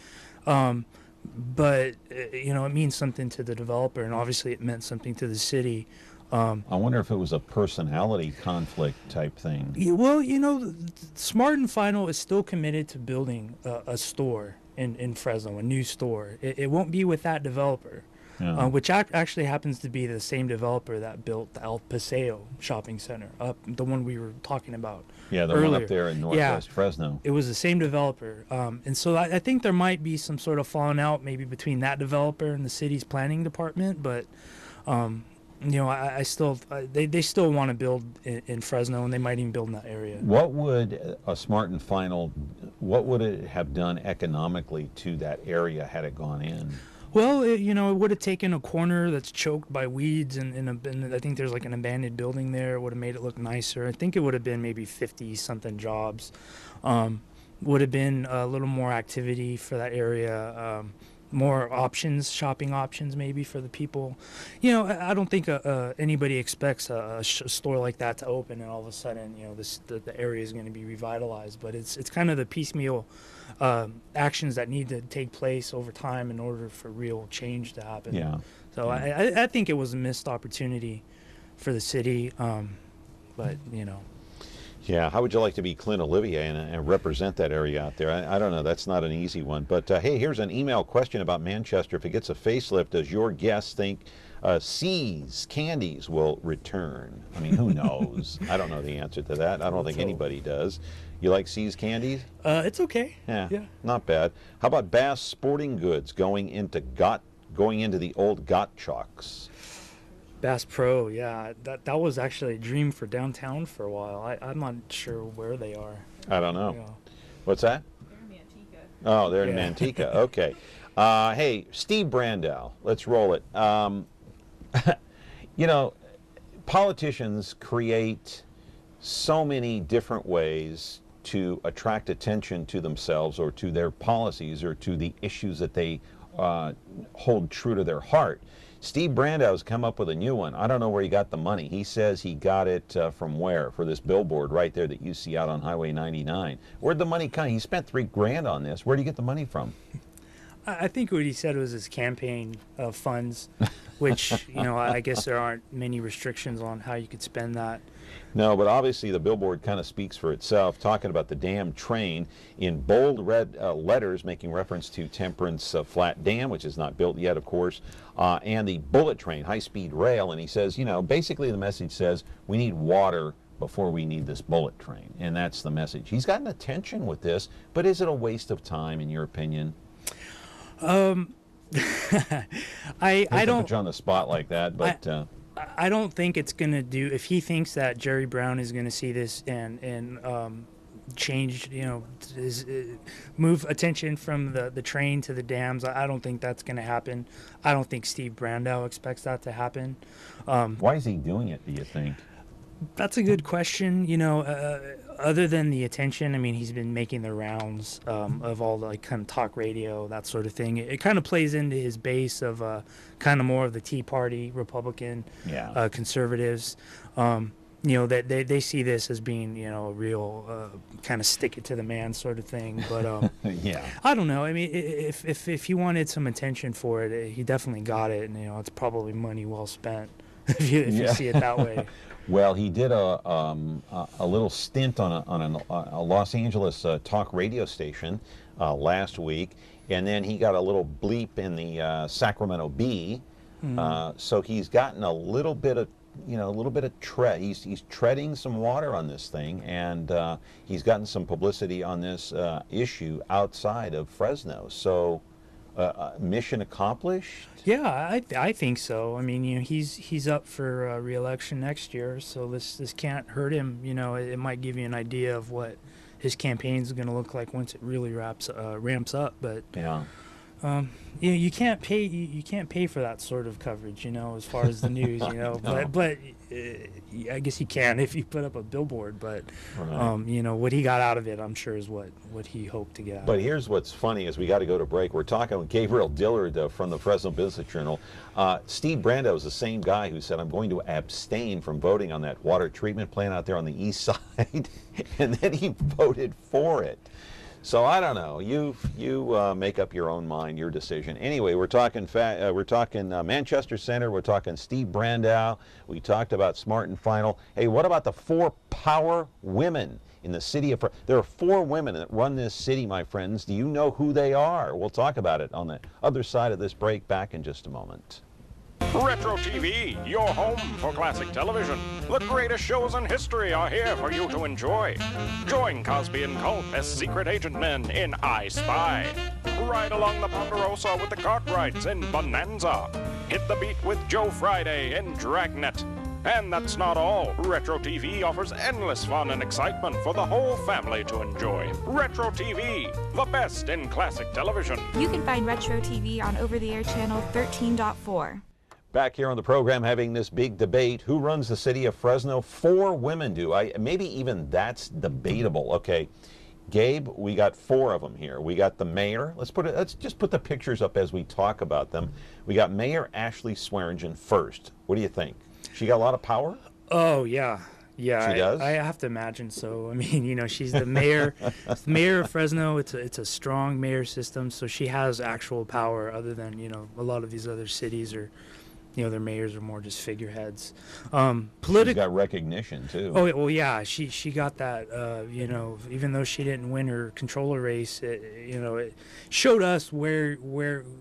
but you know, it means something to the developer, and obviously it meant something to the city. I wonder if it was a personality conflict type thing. Yeah, well, you know, Smart and Final is still committed to building a store in Fresno, a new store. It won't be with that developer. Yeah. Which actually happens to be the same developer that built the El Paseo shopping center, the one we were talking about. Yeah, the earlier. one up there in northwest Fresno. It was the same developer, and so I think there might be some sort of falling out maybe between that developer and the city's planning department. But you know, they still want to build in Fresno, and they might even build in that area. What would a Smart and Final, what would it have done economically to that area had it gone in? Well, you know, it would have taken a corner that's choked by weeds, and I think there's like an abandoned building there. It would have made it look nicer. I think it would have been maybe 50-something jobs. Would have been a little more activity for that area, more options, shopping options maybe for the people. You know, I don't think anybody expects a store like that to open and all of a sudden, you know, the area is going to be revitalized. But it's kind of the piecemeal actions that need to take place over time in order for real change to happen. Yeah. So I think it was a missed opportunity for the city, but you know. Yeah, how would you like to be Clint Olivier and represent that area out there? I don't know, that's not an easy one. But hey, here's an email question about Manchester. If it gets a facelift, does your guest think C's candies will return? I mean, who knows? I don't know the answer to that. I don't think anybody does. You like C's candies? It's okay. Yeah, not bad. How about Bass Sporting Goods going into the old Gottschalks? Bass Pro, yeah, that was actually a dream for downtown for a while. I'm not sure where they are. I don't know. Yeah. What's that? They're in Manteca. Oh, they're in Manteca. Okay. Hey, Steve Brandow, let's roll it. You know, politicians create so many different ways to attract attention to themselves or to their policies or to the issues that they hold true to their heart. Steve Brandow's come up with a new one. I don't know where he got the money. He says he got it from where? For this billboard right there that you see out on Highway 99. Where'd the money come? He spent $3 grand on this. Where'd he get the money from? I think what he said was his campaign funds, which, you know, I guess there aren't many restrictions on how you could spend that. No, but obviously the billboard kind of speaks for itself, talking about the dam train in bold red letters, making reference to Temperance Flat Dam, which is not built yet, of course, and the bullet train, high-speed rail. And he says, you know, basically the message says we need water before we need this bullet train, and that's the message. He's gotten attention with this, but is it a waste of time, in your opinion? I don't put you on the spot like that, but I don't think it's gonna do. If he thinks that Jerry Brown is gonna see this and change, you know, move attention from the train to the dams, I don't think that's gonna happen. I don't think Steve Brandow expects that to happen. Why is he doing it, do you think? That's a good question. You know, other than the attention, I mean, he's been making the rounds of all the like kind of talk radio, that sort of thing. It kind of plays into his base of kind of more of the Tea Party, Republican, conservatives. You know, that they see this as being, you know, a real kind of stick it to the man sort of thing. But yeah, I don't know. I mean, if he wanted some attention for it, he definitely got it, and you know, it's probably money well spent if you see it that way. Well, he did a little stint on a Los Angeles talk radio station last week, and then he got a little bleep in the Sacramento Bee. So he's gotten a little bit of, tread. He's treading some water on this thing, and he's gotten some publicity on this issue outside of Fresno. So mission accomplished. Yeah, I think so. I mean, he's up for re-election next year, so this can't hurt him. It might give you an idea of what his campaign is going to look like once it really ramps up. But yeah. You can't pay for that sort of coverage, as far as the news, No. But I guess you can if you put up a billboard. But Right. What he got out of it, I'm sure, is what he hoped to get out. But here's what's funny is we got to go to break. We're talking with Gabriel Dillard from the Fresno Business Journal. Steve Brando is the same guy who said, I'm going to abstain from voting on that water treatment plant out there on the east side, and then he voted for it. So I don't know. You make up your own mind, your decision. Anyway, we're talking Manchester Center. We're talking Steve Brandau. We talked about Smart and Final. Hey, what about the 4 power women in the city of? There are 4 women that run this city, my friends. Do you know who they are? We'll talk about it on the other side of this break. Back in just a moment. Retro TV, your home for classic television. The greatest shows in history are here for you to enjoy. Join Cosby and Colt as secret agent men in I Spy. Ride along the Ponderosa with the Cartwrights in Bonanza. Hit the beat with Joe Friday in Dragnet. And that's not all. Retro TV offers endless fun and excitement for the whole family to enjoy. Retro TV, the best in classic television. You can find Retro TV on over-the-air channel 13.4. Back here on the program having this big debate. Who runs the city of Fresno? 4 women do. Maybe even that's debatable. Okay, Gabe, we got 4 of them here. We got the mayor. Let's just put the pictures up as we talk about them. We got Mayor Ashley Swearingen first. What do you think? She got a lot of power? Oh, yeah. Yeah, she does? I have to imagine so. I mean, she's the mayor, the mayor of Fresno. It's a strong mayor system, so she has actual power other than, a lot of these other cities or their mayors are more just figureheads. She's got recognition too. Oh well, yeah. She got that. Even though she didn't win her controller race, it showed us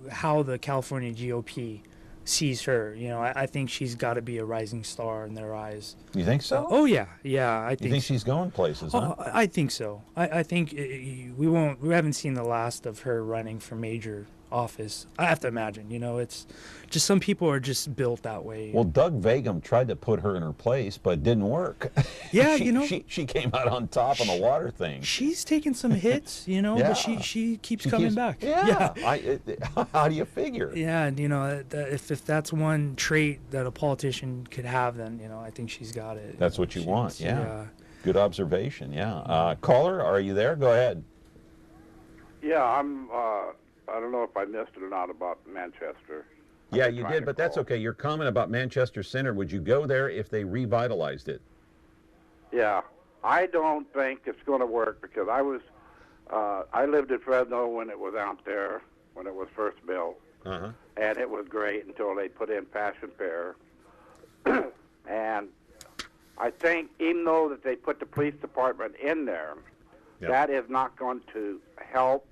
how the California GOP sees her. I think she's got to be a rising star in their eyes. You think so? Oh yeah. I think. You think she's going places? Huh? I think so. I think we haven't seen the last of her running for major office. I have to imagine, it's just some people are just built that way. Well, Doug Vagum tried to put her in her place, but it didn't work. Yeah, she came out on top on the water thing. She's taken some hits, Yeah. but she keeps coming back. Yeah. How do you figure? Yeah, and if that's one trait that a politician could have, then I think she's got it. That's what you want. Yeah. Good observation. Yeah. Caller, are you there? Go ahead. Yeah, I don't know if I missed it or not about Manchester. Yeah, you did, but that's okay. Your comment about Manchester Center, would you go there if they revitalized it? Yeah, I don't think it's going to work because I lived in Fresno when it was out there, when it was first built, and it was great until they put in Passion Fair. And I think even though that they put the police department in there, that is not going to help.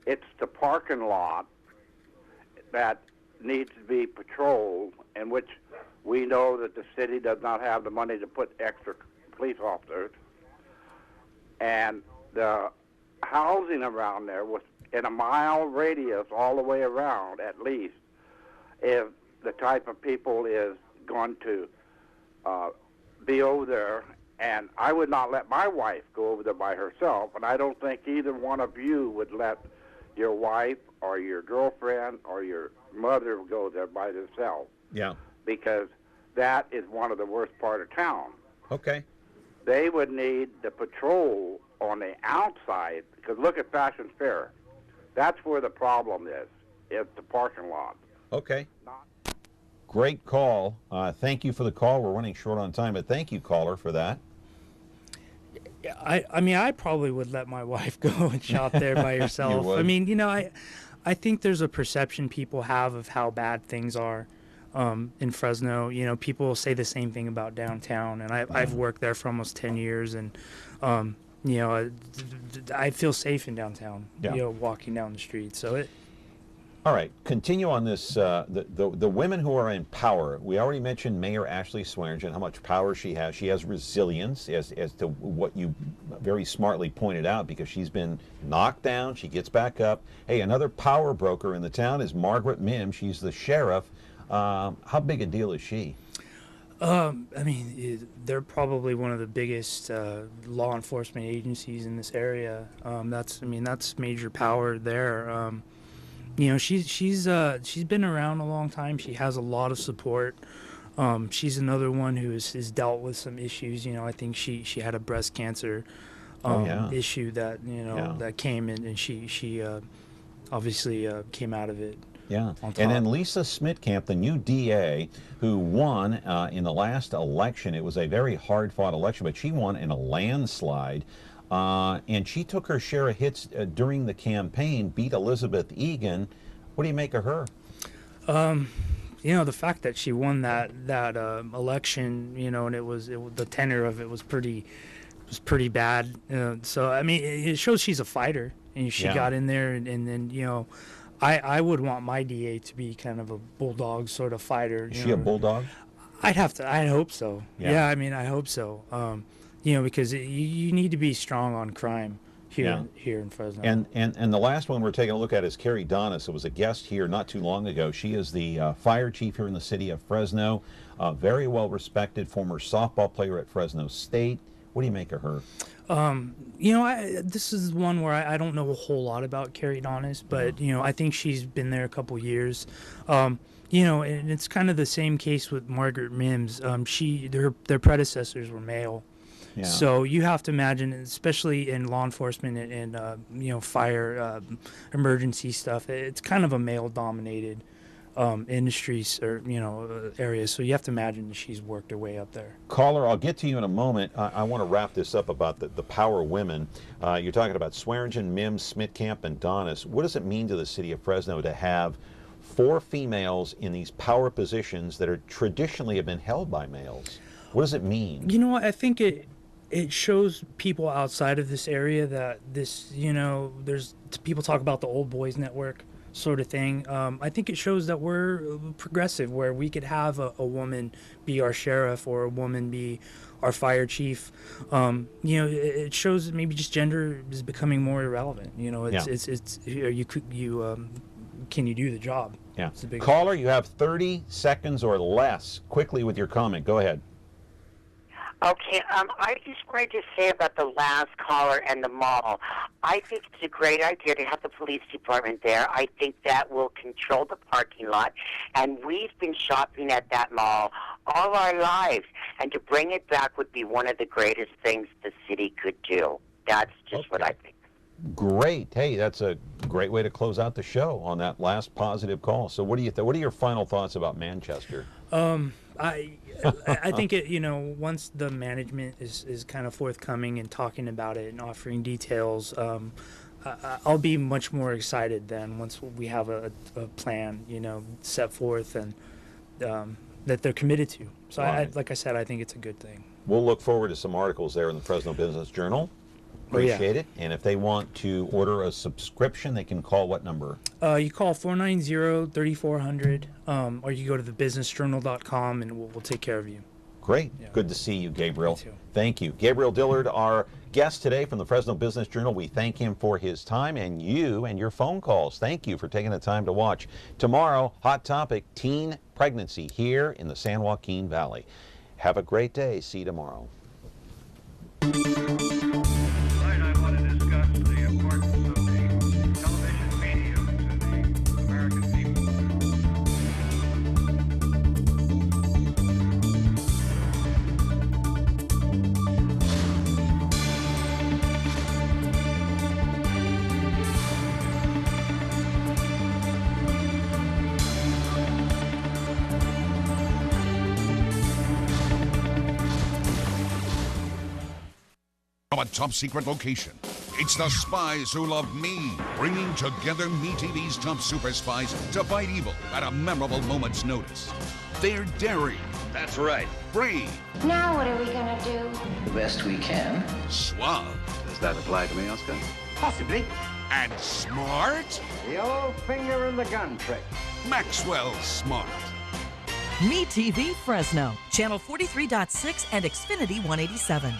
It's the parking lot that needs to be patrolled, in which we know that the city does not have the money to put extra police officers. And the housing around there was in a mile radius all the way around, at least, if the type of people is going to be over there. And I would not let my wife go over there by herself, and I don't think either one of you would let your wife or your girlfriend or your mother go there by themselves. Yeah. Because that is one of the worst part of town. Okay. They would need the patrol on the outside, because look at Fashion Fair. That's where the problem is the parking lot. Okay. Great call. Thank you for the call. We're running short on time, but thank you, caller, for that. I mean, I probably would let my wife go and shop there by herself. You would. I mean, I think there's a perception people have of how bad things are in Fresno. People say the same thing about downtown, and I've worked there for almost 10 years, and you know, I feel safe in downtown, Yeah. you know, walking down the street. So it. All right, continue on this, the women who are in power. We already mentioned Mayor Ashley Swearingen, how much power she has. She has resilience, as to what you very smartly pointed out, because she's been knocked down, she gets back up. Hey, another power broker in the town is Margaret Mims. She's the sheriff. How big a deal is she? I mean, they're probably one of the biggest law enforcement agencies in this area. That's major power there. You know, she's been around a long time. She has a lot of support. She's another one who has dealt with some issues. You know, I think she had a breast cancer issue that, you know, that came in, and she obviously came out of it. Yeah, and then Lisa Smitkamp, the new DA, who won in the last election. It was a very hard-fought election, but she won in a landslide. And she took her share of hits during the campaign, beat Elizabeth Egan. What do you make of her? You know, the fact that she won that election, you know, and the tenor of it was pretty bad. So I mean, it shows she's a fighter, and she got in there, and then, you know, I would want my DA to be kind of a bulldog sort of fighter. Is she a bulldog? I'd hope so. Yeah, I mean, I hope so. You know, because you need to be strong on crime here in Fresno. And the last one we're taking a look at is Carrie Donis, who was a guest here not too long ago. She is the fire chief here in the city of Fresno, very well respected, former softball player at Fresno State. What do you make of her? You know, this is one where I don't know a whole lot about Carrie Donis, but you know, I think she's been there a couple years. You know, and it's kind of the same case with Margaret Mims. Their predecessors were male. Yeah. So you have to imagine, especially in law enforcement and you know, fire, emergency stuff, it's kind of a male-dominated industries or, you know, areas. So you have to imagine that she's worked her way up there. Caller, I'll get to you in a moment. I want to wrap this up about the power women. You're talking about Swearingen, Mims, Smitkamp, and Donis. What does it mean to the city of Fresno to have 4 females in these power positions that are traditionally have been held by males? What does it mean? You know what? I think it shows people outside of this area that this, you know, there's people talk about the old boys network sort of thing. I think it shows that we're progressive, where we could have a woman be our sheriff or a woman be our fire chief. You know, it shows that maybe just gender is becoming more irrelevant. You know, can you do the job? Yeah. Caller, you have 30 seconds or less. Quickly with your comment. Go ahead. Okay, I just wanted to say about the last caller and the mall. I think it's a great idea to have the police department there. I think that will control the parking lot, and we've been shopping at that mall all our lives, and to bring it back would be one of the greatest things the city could do. That's just what I think. Great. Hey, that's a great way to close out the show on that last positive call. So what do you what are your final thoughts about Manchester? I think you know, once the management is kind of forthcoming and talking about it and offering details, I'll be much more excited then once we have a plan, you know, set forth and that they're committed to. So like I said, I think it's a good thing. We'll look forward to some articles there in the Fresno Business Journal. Appreciate it. And if they want to order a subscription, they can call what number? You call 490-3400, or you go to thebusinessjournal.com, and we'll take care of you. Great. Yeah. Good to see you, Gabriel. Thank you. Gabriel Dillard, our guest today from the Fresno Business Journal. We thank him for his time and you and your phone calls. Thank you for taking the time to watch. Tomorrow, hot topic, teen pregnancy here in the San Joaquin Valley. Have a great day. See you tomorrow. From a top-secret location, it's the Spies Who Love Me, bringing together MeTV's top super spies to fight evil at a memorable moment's notice. They're daring. That's right. Brave. Now what are we gonna do? The best we can. Suave. There's that apply to me, Oscar? Possibly. And smart? The old finger in the gun trick. Maxwell Smart. MeTV Fresno, channel 43.6 and Xfinity 187.